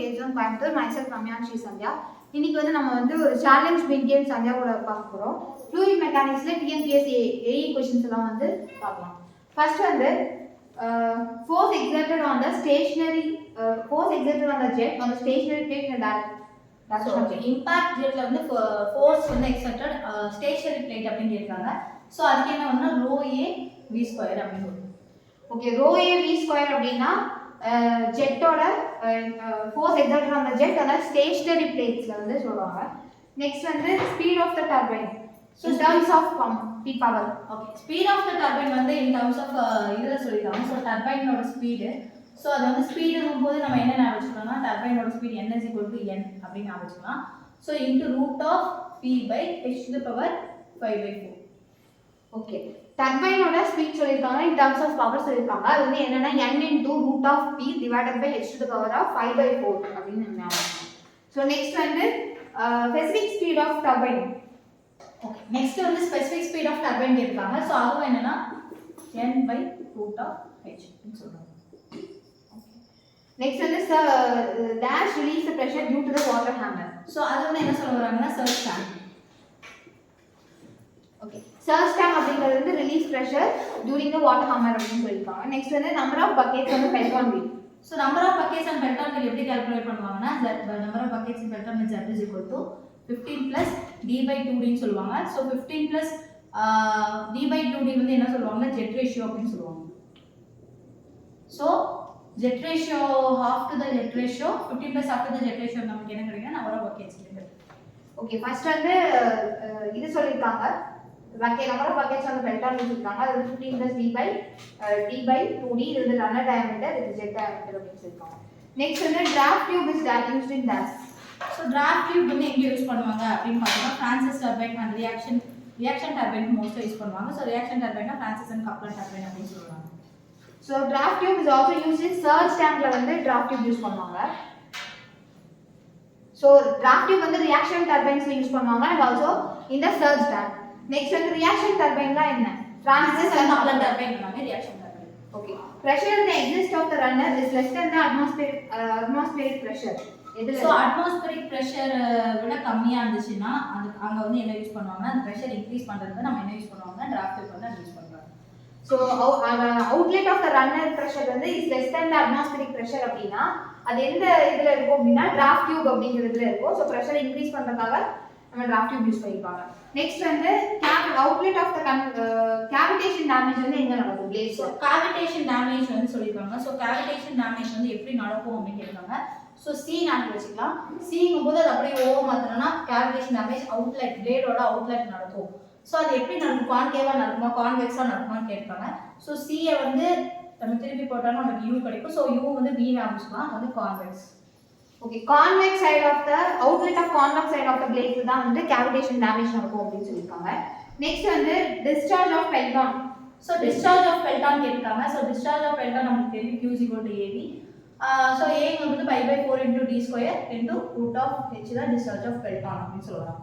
Gajan Coimbatore myself ரம்யான்ஷி Sandhya. இன்னைக்கு வந்து நம்ம வந்து ஒரு சேலஞ்ச் பிகேம் சந்தியா கூட பார்க்க போகிறோம். ஃப்ளூயிட் மெக்கானிக்ஸில் டிஎன்பிஎஸ்சி ஏஇ கொஷின்ஸ் எல்லாம் வந்து பார்க்கலாம். ஃபர்ஸ்ட் வந்து force exerted on the stationary force exerted on the jet on the stationary plate in a direction. Impact ஜெட்ல வந்து ஃபோர்ஸ் வந்து எக்ஸர்டட் ஸ்டேஷனரி பிளேட் அப்படின்னு இருக்காங்க. ஸோ அதுக்கு என்ன பண்ணா ரோ ஏ வி ஸ்கொயர் அப்படின்னு வரும். Okay, rho A V square அப்படின்னா ஜெட்டோட force exerted on the jet அதாவது ஸ்டேஷனரி பிளேட்ஸ்ல வந்து சொல்லுவாங்க. நெக்ஸ்ட் வந்து speed of the turbine so terms of power. Okay, speed of the turbine வந்து இன் டர்ம்ஸ் ஆஃப் இதில் சொல்லியிருக்காங்க. ஸோ டர்பைனோட ஸ்பீடு, ஸோ அது வந்து ஸ்பீடுங்கும் போது நம்ம என்ன ஞாபகம் வச்சுக்கலாம்னா டர்பைனோட speed n is equal to n அப்படின்னு ஞாபகம் வச்சுக்கலாம். So into root of p by h to the power 5/4. Okay, டர்பைனோட ஸ்பீட் சொல்லியிருக்காங்க, இன் டர்ம்ஸ் ஆஃப் பவர் சொல்லியிருக்காங்க. அது வந்து என்னன்னா n into root of p divided by h to the power of 5/4 அப்படின்னு ஞாபகம். ஸோ நெக்ஸ்ட் வந்து specific speed of turbine. Okay, next வந்து ஸ்பெசிஃபிக் ஸ்பீட் ஆஃப் டர்பைன் கேட்பாங்க. ஸோ அதுவும் என்னன்னா n by root of h ன்னு சொல்றாங்க. நெக்ஸ்ட் வந்து dash release the pressure due to the water hammer. So அது வந்து என்ன சொல்ல வராங்கன்னா surge tank. Okay, surge tank அப்படிங்கிறது வந்து release pressure during the water hammer அப்படின்னு சொல்லியிருக்காங்க. நெக்ஸ்ட் வந்து நம்பர் ஆஃப் பக்கெட்ஸ் வந்து Pelton wheel. So number of buckets and Pelton wheel எப்படி கால்குலேட் பண்ணுவாங்கன்னா number of buckets and Pelton wheel z is equal to 15 plus d by 2d ன்னு சொல்லுவாங்க. So 15 plus d by 2d வந்து என்ன சொல்லுவாங்கன்னா jet ratio அப்படின்னு சொல்லுவாங்க. So jet ratio half to the jet ratio 15 plus half to the jet ratio நமக்கு என்ன கிடைக்குன்னா நம்பர் ஆஃப் பக்கெட்ஸ் கிடைக்கும். ஓகே, ஃபர்ஸ்ட் வந்து இது சொல்லிருக்காங்க பக்கெட் நம்பர் ஆஃப் பக்கெட்ஸ் வந்து பெல்டான் சொல்லிருக்காங்க. அது 15 plus d by 2d இது வந்து ரன்னர் டயாமீட்டர், இது ஜெட் டயாமீட்டர் அப்படின்னு சொல்லிருக்காங்க. நெக்ஸ்ட் வந்து draft tube is used in gas. So draft tube வந்து எங்க யூஸ் பண்ணுவாங்க அப்படின்னு பார்த்தோம்னா Francis turbine and reaction turbine மோஸ்ட்டாக யூஸ் பண்ணுவாங்க. ஸோ ரியாக்ஷன் டர்பைனா ஃப்ரான்சிஸ் அண்ட் கப்லர் டர்பைன் அப்படின்னு சொல்லுவாங்க. So draft tube is also used in surge tankல வந்து draft tube யூஸ் பண்ணுவாங்க. So draft tube வந்து reaction turbines யூஸ் பண்ணுவாங்க and also in the surge tank. Next வந்து reaction turbine என்ன? Francis and Kaplan turbine வந்து reaction turbine. Okay. Pressure in the exhaust of the runner is less than the atmospheric pressure. So atmospheric pressure விட கம்மியா இருந்துச்சுன்னா அங்க வந்து என்ன use பண்ணுவாங்கன்னா அந்த pressure increase பண்றதுக்கு நம்ம என்ன யூஸ் பண்ணுவாங்க draft tube வந்து யூஸ் பண்ணுவாங்க. So outlet of the runner pressure வந்து is less than the atmospheric pressure அப்படினா அது எந்த இதுல இருக்கும் அப்படினா draft tube அப்படிங்கிறதுல இருக்கும். So pressure increase பண்றதுக்காக நம்ம draft tube யூஸ் பண்ணிருப்பாங்க. நெக்ஸ்ட் வந்து outlet of the cavitation damage வந்து எங்க நடக்கும் blade. So cavitation damage வந்து சொல்லிருக்காங்க. So cavitation damage வந்து எப்படி நடக்கும் அப்படி கேக்குறாங்க. So C நான் வச்சுக்கலாம். Cங்கும்போது அது அப்படியே ஓவர் மாத்தறனா cavitation damage outlet blade-ஓட outlet நடக்கும். ஸோ அது எப்படி நடக்கும், கான்கேவா நடக்குமா கான்வெக்ஸா நடக்குமான்னு கேட்பாங்க. ஸோ சியை வந்து நம்ம திருப்பி போட்டாலும் நமக்கு யூ கிடைக்கும். ஸோ யூ வந்து பி ஆரம்பிச்சுக்கலாம், வந்து convex. Okay, convex side of the outlet of convex side of the பிளேட்ல தான் வந்து கேவிடேஷன் டேமேஜ் நடக்கும் அப்படின்னு சொல்லியிருக்காங்க. நெக்ஸ்ட் வந்து discharge of Pelton. So discharge of Pelton கேட்காங்க. ஸோ டிஸ்சார்ஜ் ஆஃப் பெல்டான் நமக்கு தெரியும் Q is equal to AV. So A வந்து pi by 4 into d square into root of h தான் டிஸ்சார்ஜ் ஆஃப் பெல்டான் அப்படின்னு சொல்லலாம்.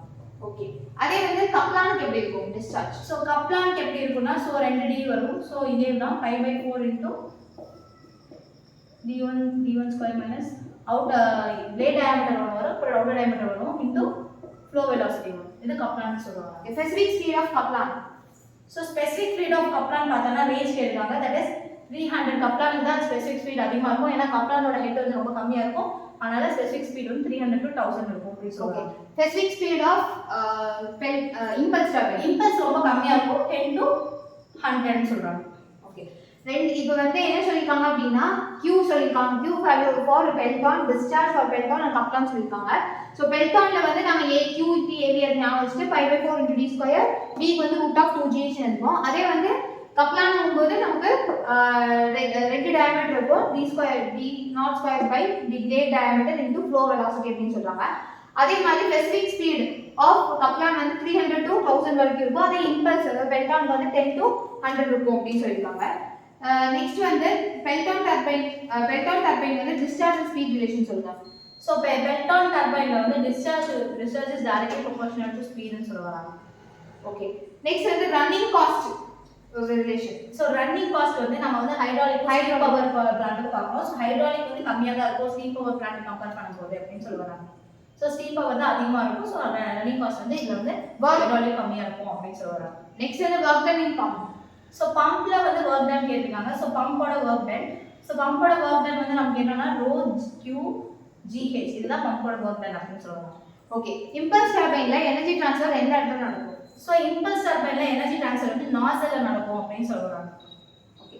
Okay, அதே வந்து கப்லானுக்கு எப்படி இருக்கும் டிஸ்சார்ஜ்? ஸோ கப்லானுக்கு எப்படி இருக்கும்னா ஸோ 2d வரும். ஸோ இதே தான் pi by 4 into d1 square minus out blade diameter வரும், அப்புறம் outer diameter வரும் into flow velocity வரும். இது கப்லான் சொல்லுவாங்க. Specific speed of Kaplan. So specific speed of Kaplan பார்த்தோம்னா ரேஞ்ச் கேட்காங்க. தட் இஸ் 300 கப்லானுக்கு தான் ஸ்பெசிபிக் ஸ்பீட் அதிகமாக இருக்கும். ஏன்னா கப்லானோட ஹெட் வந்து ரொம்ப கம்மியாக இருக்கும். அதனால ஸ்பெசிபிக் ஸ்பீட் வந்து 300 to 1000 இருக்கும் அப்படி சொல்றாங்க. Specific speed of impulse turbine. Impulse ரொம்ப கம்மியா இருக்கும், 10 to 100 ன்னு சொல்றாங்க. ஓகே, இப்போ வந்து என்ன சொல்லிருக்காங்க அப்படினா Q சொல்லிருக்காங்க. Q value for Pelton, discharge for Pelton and Kaplan சொல்லிருக்காங்க. சோ பெல்டான்ல வந்து நாம AQ க்கு ஏரியா ஞாபகம் வச்சுட்டு pi by 4 into d square, b க்கு வந்து root of 2gh ன்னு இருக்கும். அதே வந்து கப்லான் போது நமக்கு ரெண்டு டயாமீட்டர் இருக்கும், d square d not square by the blade diameter into flow velocity அப்படின்னு சொல்றாங்க. அதே மாதிரி ஸ்பெசிபிக் ஸ்பீட் ஆஃப் கப்லான் வந்து 300 to 1000 வரைக்கும் இருக்கும். அதே இம்பல்ஸ் பெல்டான் வந்து 10 to 100 இருக்கும் அப்படின்னு சொல்லிருக்காங்க. நெக்ஸ்ட் வந்து பெல்டான் டர்பைன் வந்து டிஸ்சார்ஜ் ஸ்பீட் ரிலேஷன் சொல்றாங்க. சோ பெல்டான் டர்பைன்ல வந்து discharge is directly proportional to speed ன்னு சொல்றாங்க. ஓகே, நெக்ஸ்ட் வந்து ரன்னிங் காஸ்ட். ஒரு ரிலேஷன். ஸோ ரன்னிங் காஸ்ட் வந்து நம்ம வந்து ஹைட்ராலிக் ஸ்டீம் பவர் பிளான்ட்டுக்கு பார்க்கணும். ஸோ ஹைட்ராலிக் வந்து கம்மியாக தான் இருக்கும் ஸ்டீம் பவர் பிளான்ட் கம்பேர் பண்ணும்போது அப்படின்னு சொல்லுவாங்க. ஸோ ஸ்டீம் பவர் தான் அதிகமாக இருக்கும். ஸோ ரன்னிங் காஸ்ட் வந்து இதில் வந்து ஹைட்ராலிக் கம்மியாக இருக்கும் அப்படின்னு சொல்லுவாங்க. நெக்ஸ்ட் வந்து work done in pump. So பம்ப்ல வந்து ஒர்க் டன் கேட்டிருக்காங்க. ஸோ பம்போட ஒர்க் டன். ஸோ பம்போட ஒர்க் டன் வந்து நமக்கு என்னன்னா ரோ கியூ ஜிஹெச் இதுதான் பம்போட ஒர்க் டன் அப்படின்னு சொல்லுவாங்க. ஓகே. இம்பல்ஸ் டர்பைன்ல எனர்ஜி ட்ரான்ஸ்ஃபர் எந்த இடத்துல நடக்கும்? ஸோ இம்பல்ஸ் டர்பைன்ல எனர்ஜி ட்ரான்ஸ்ஃபர் வந்து நாசல்ல நடக்கும் அப்படின்னு சொல்றாங்க. Okay.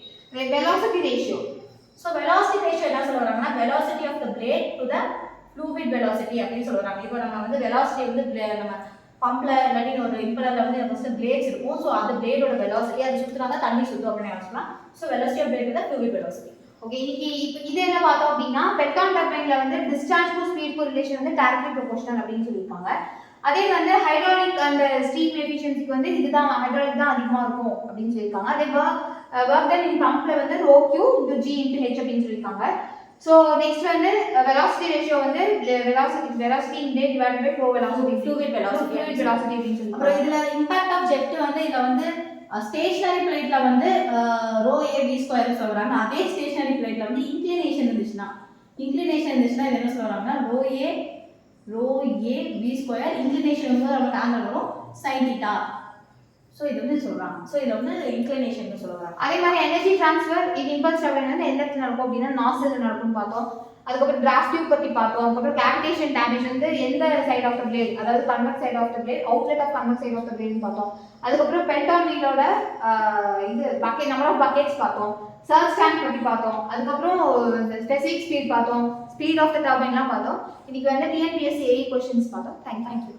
Velocity ratio. So velocity ratio என்ன சொல்றாங்கன்னா velocity of the blade to the fluid velocity அப்படின்னு சொல்றாங்க. இப்போ நம்ம வந்து வெலாசிட்டி வந்து நம்ம பம்ப்ல இல்லாட்டி ஒரு இம்பலர்ல வந்து ஃபர்ஸ்ட் பிளேட்ஸ் இருக்கும். ஸோ அது பிளேடோட வெலாசிட்டி அது சுத்தினா தான் தண்ணி சுத்தும் அப்படின்னு சொல்லலாம். So velocity of blade to the fluid velocity. Okay. இன்னைக்கு இப்போ இது என்ன பார்த்தோம் அப்படின்னா பெல்டான் டர்பைன்ல வந்து discharge to speed to relation வந்து டைரக்ட்லி ப்ரொபோர்ஷனல் அப்படின்னு சொல்லியிருக்காங்க. அதே வந்து ஹைட்ராலிக் அண்ட் ஸ்டீம் எஃபிஷியன்சிக்கு வந்து இதுதான் ஹைட்ராலிக் தான் அதிகமாக இருக்கும் அப்படின்னு சொல்லியிருக்காங்க. அதே ஒர்க் டன் இன் பம்ப்ல வந்து rho Q into G into H அப்படின்னு சொல்லியிருக்காங்க. ஸோ நெக்ஸ்ட் வந்து வெலாசிட்டி ரேஷியோ வந்து velocity into divided by flow velocity fluid velocity அப்படின்னு சொல்லியிருக்காங்க. அப்புறம் இதுல இம்பாக்ட் ஆஃப் ஜெட் வந்து இத வந்து ஸ்டேஷனரி பிளேட்ல வந்து ரோ ஏ வி ஸ்கொயர் சொல்றாங்க. அதே ஸ்டேஷனரி பிளேட்ல வந்து இன்க்ளினேஷன் இருந்துச்சுன்னா இது என்ன சொல்றாங்கன்னா rho A V square inclination வந்து நமக்கு ஆங்கிள் வரும் sin θ. ஸோ இது வந்து சொல்றாங்க. ஸோ இதில் வந்து இன்க்ளினேஷன் சொல்றாங்க. அதே மாதிரி எனர்ஜி ட்ரான்ஸ்ஃபர் இது இம்பல்ஸ் டர்பைன் வந்து எந்த இடத்துல நடக்கும் அப்படின்னா நாசல்ல நடக்கும்னு பார்த்தோம். அதுக்கப்புறம் டிராஃப்ட் டியூப் பற்றி பார்த்தோம். அதுக்கப்புறம் கேவிடேஷன் டேமேஜ் வந்து எந்த சைட் ஆஃப் த பிளேட் அதாவது convex side of the blade outlet of convex side of the பிளேட்னு பார்த்தோம். அதுக்கப்புறம் பெல்டான் வீலோட இது பக்கெட் நம்பர் ஆஃப் பக்கெட்ஸ் பார்த்தோம். சர்வ் ஸ்டாண்ட் பற்றி பார்த்தோம். அதுக்கப்புறம் ஸ்பெசிஃபிக் ஸ்பீட் பார்த்தோம். ஸ்பீட் ஆஃப் த டர்பைன்லாம் பார்த்தோம். இன்னைக்கு வந்து டிஎன்பிஎஸ்சி ஏஇ கொஸ்டின்ஸ் பார்த்தோம். தேங்க்யூ.